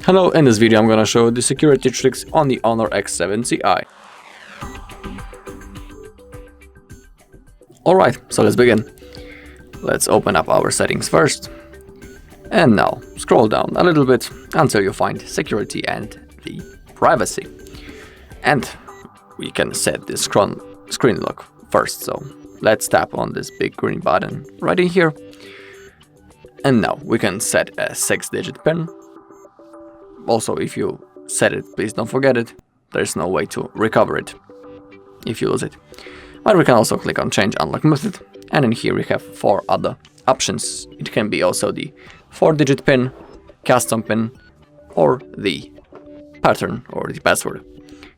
Hello, in this video I'm gonna show the security tricks on the HONOR X70i. Alright, so let's begin. Let's open up our settings first. And now, scroll down a little bit until you find security and the privacy. And we can set the screen lock first, so let's tap on this big green button right in here. And now we can set a 6-digit PIN. Also, if you set it, please don't forget it. There's no way to recover it if you lose it. But we can also click on change unlock method, and in here we have 4 other options. It can be also the 4-digit PIN, custom PIN, or the pattern or the password.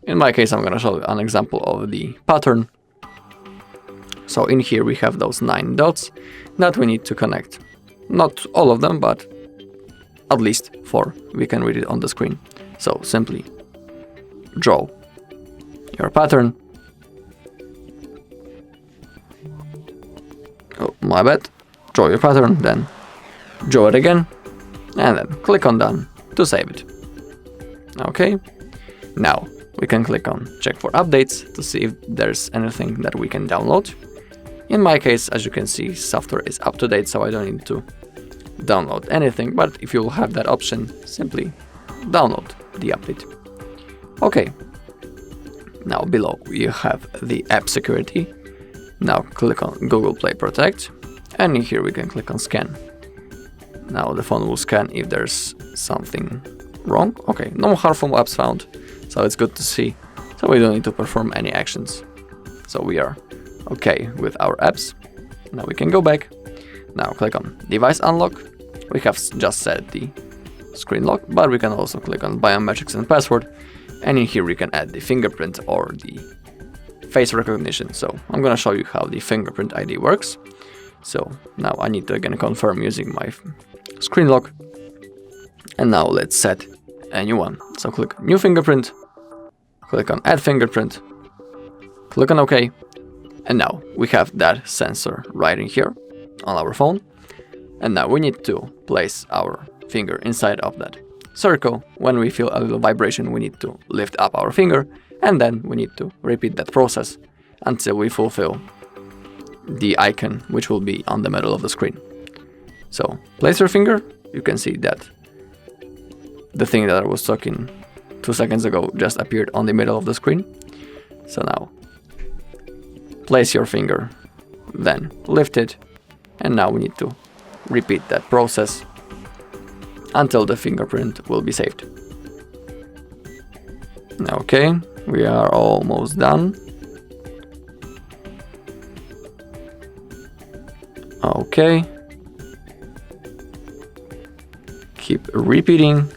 In my case, I'm gonna show you an example of the pattern. So in here we have those 9 dots that we need to connect. Not all of them, but at least 4. We can read it on the screen. So simply draw your pattern. Oh, my bad. Draw your pattern, then draw it again, and then click on done to save it. Okay. Now we can click on check for updates to see if there's anything that we can download. In my case, as you can see, software is up to date, so I don't need to download anything, but if you have that option, simply download the update. Okay, now below you have the app security. Now click on Google Play Protect, and in here we can click on scan. Now the phone will scan if there's something wrong. Okay, no harmful apps found, so it's good to see. So we don't need to perform any actions. So we are okay with our apps. Now we can go back. Now click on device unlock. We have just set the screen lock, but we can also click on biometrics and password, and in here we can add the fingerprint or the face recognition. So I'm gonna show you how the fingerprint ID works. So now I need to again confirm using my screen lock, and now let's set a new one. So click new fingerprint, click on add fingerprint, click on OK, and now we have that sensor right in here on our phone. And now we need to place our finger inside of that circle. When we feel a little vibration, we need to lift up our finger, and then we need to repeat that process until we fulfill the icon, which will be on the middle of the screen. So place your finger. You can see that the thing that I was talking 2 seconds ago just appeared on the middle of the screen. So now place your finger, then lift it, and now we need to repeat that process until the fingerprint will be saved. Okay, we are almost done. Okay. Keep repeating.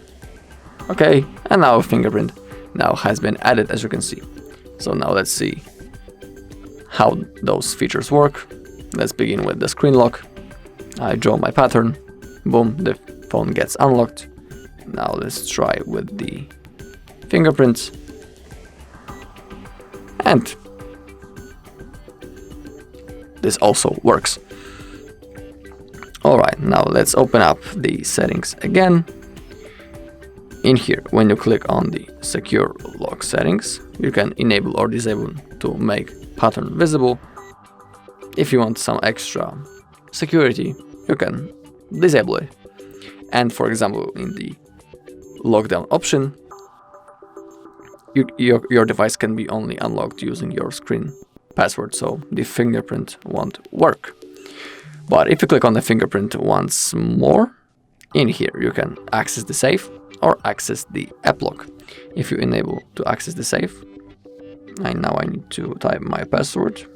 Okay, and now fingerprint now has been added, as you can see. So now let's see how those features work. Let's begin with the screen lock. I draw my pattern, boom, the phone gets unlocked. Now let's try with the fingerprints. And this also works. Alright, now let's open up the settings again. In here, when you click on the secure lock settings, you can enable or disable to make pattern visible. If you want some extra security, you can disable it. And for example, in the lockdown option, your device can be only unlocked using your screen password, so the fingerprint won't work. But if you click on the fingerprint once more, in here you can access the safe or access the app lock. If you enable to access the safe, and now I need to type my password.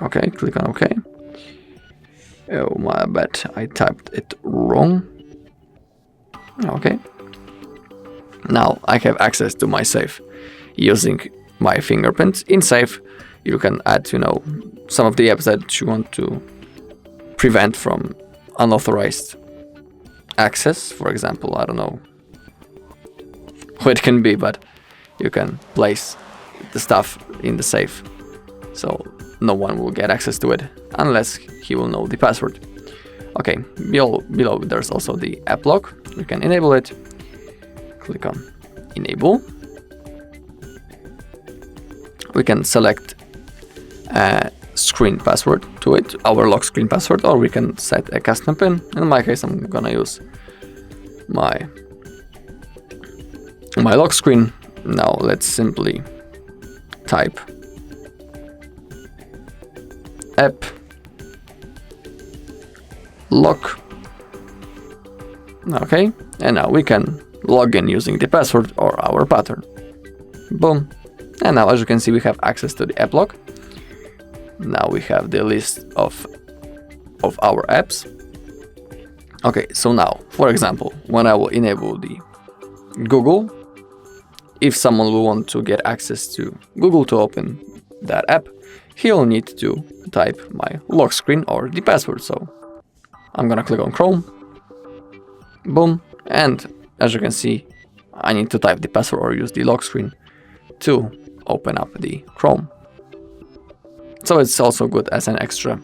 Okay, click on OK. Oh, my bad, I typed it wrong. Okay. Now I have access to my safe using my fingerprint. In safe, you can add, some of the apps that you want to prevent from unauthorized access. For example, I don't know who it can be, but you can place the stuff in the safe, so no one will get access to it unless he will know the password. Okay, below there's also the app lock. We can enable it. Click on enable. We can select a screen password to it, our lock screen password, or we can set a custom pin. In my case, I'm gonna use my lock screen. Now let's simply type app lock. Okay, and now we can log in using the password or our pattern. Boom. And now, as you can see, we have access to the app lock. Now we have the list of our apps. Okay, so now, for example, when I will enable the Google, if someone will want to get access to Google to open that app, he'll need to type my lock screen or the password. So I'm gonna click on Chrome. Boom. And as you can see, I need to type the password or use the lock screen to open up the Chrome. So it's also good as an extra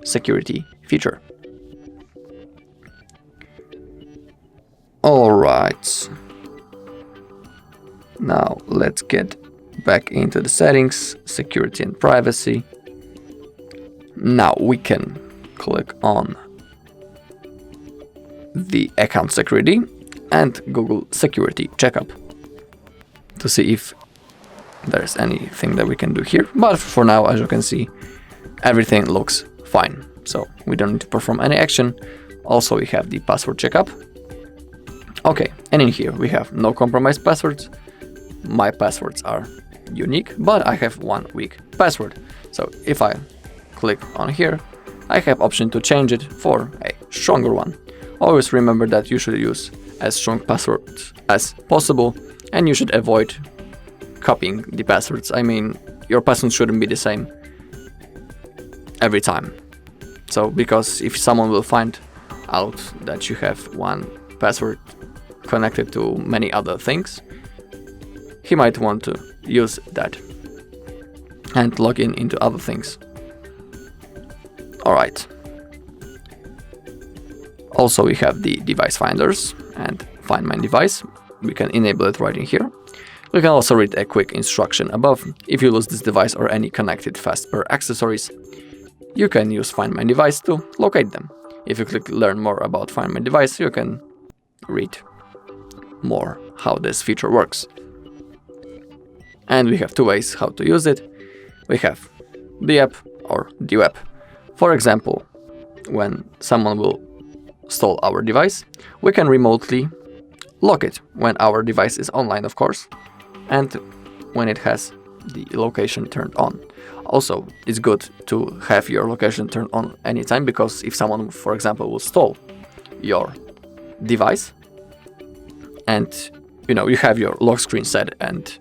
security feature. All right. Now let's get back into the settings, security and privacy. Now we can click on the account security and Google security checkup to see if there's anything that we can do here. But for now, as you can see, everything looks fine. So we don't need to perform any action. Also, we have the password checkup. Okay, and in here we have no compromised passwords. My passwords are unique, but I have one weak password. So if I click on here, I have option to change it for a stronger one. Always remember that you should use as strong passwords as possible, and you should avoid copying the passwords. I mean, your password shouldn't be the same every time. So, because if someone will find out that you have one password connected to many other things, he might want to use that and log in into other things. Alright. Also, we have the device finders and find my device. We can enable it right in here. We can also read a quick instruction above. If you lose this device or any connected fastpair accessories, you can use Find My Device to locate them. If you click learn more about Find My Device, you can read more how this feature works. And we have two ways how to use it. We have the app or the web. For example, when someone will steal our device, we can remotely lock it when our device is online, of course, and when it has the location turned on. Also, it's good to have your location turned on anytime, because if someone, for example, will steal your device and you have your lock screen set and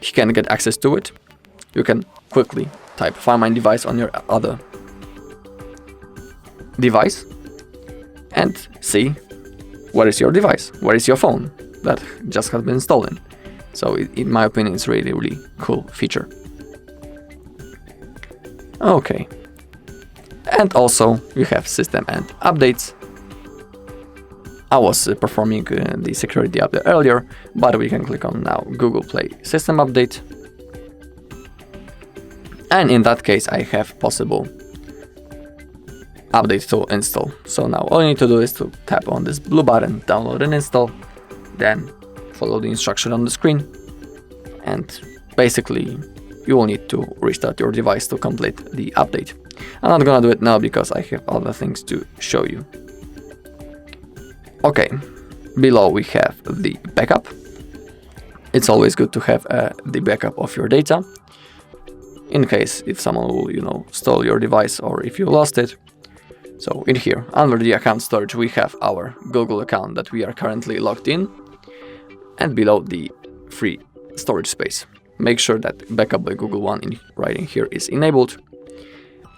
he can get access to it, you can quickly type Find My Device on your other device and see where is your device, where is your phone that just has been stolen. So in my opinion, it's really, really cool feature. Okay. And also you have system and updates. I was performing the security update earlier, but we can click on now Google Play System Update. And in that case, I have possible update to install. So now all you need to do is to tap on this blue button, download and install, then follow the instruction on the screen, and basically you will need to restart your device to complete the update. I'm not gonna do it now because I have other things to show you. Okay, below we have the backup. It's always good to have the backup of your data in case if someone will, steal your device or if you lost it. So in here, under the account storage, we have our Google account that we are currently logged in, and below the free storage space. Make sure that backup by Google One right in here is enabled,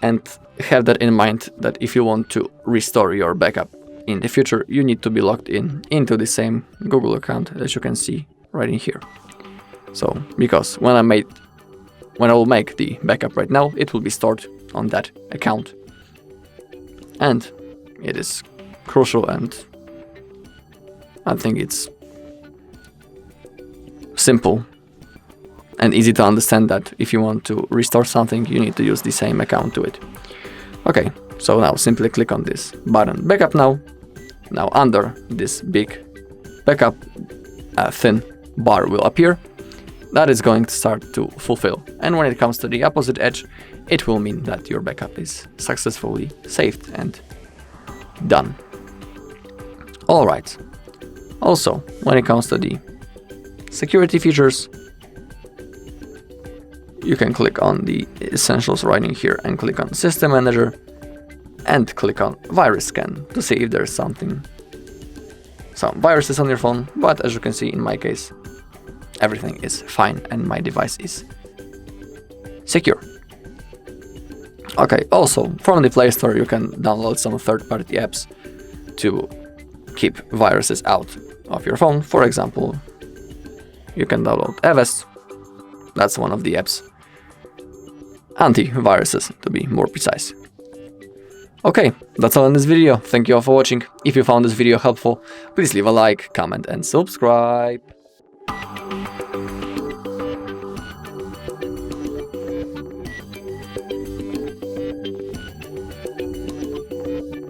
and have that in mind that if you want to restore your backup in the future, you need to be logged into the same Google account as you can see right in here. So because when I will make the backup right now, it will be stored on that account. And it is crucial, and I think it's simple and easy to understand that if you want to restore something, you need to use the same account to it. Okay, so now simply click on this button, Backup Now. Now under this big backup, a thin bar will appear. That is going to start to fulfill. And when it comes to the opposite edge, it will mean that your backup is successfully saved and done. Alright. Also, when it comes to the security features, you can click on the essentials right in here and click on System Manager and click on Virus Scan to see if there's some viruses on your phone, but as you can see in my case, everything is fine and my device is secure. Okay, also from the Play Store you can download some third-party apps to keep viruses out of your phone. For example, you can download Avest, that's one of the apps. Antiviruses, to be more precise. Okay, that's all in this video. Thank you all for watching. If you found this video helpful, please leave a like, comment and subscribe.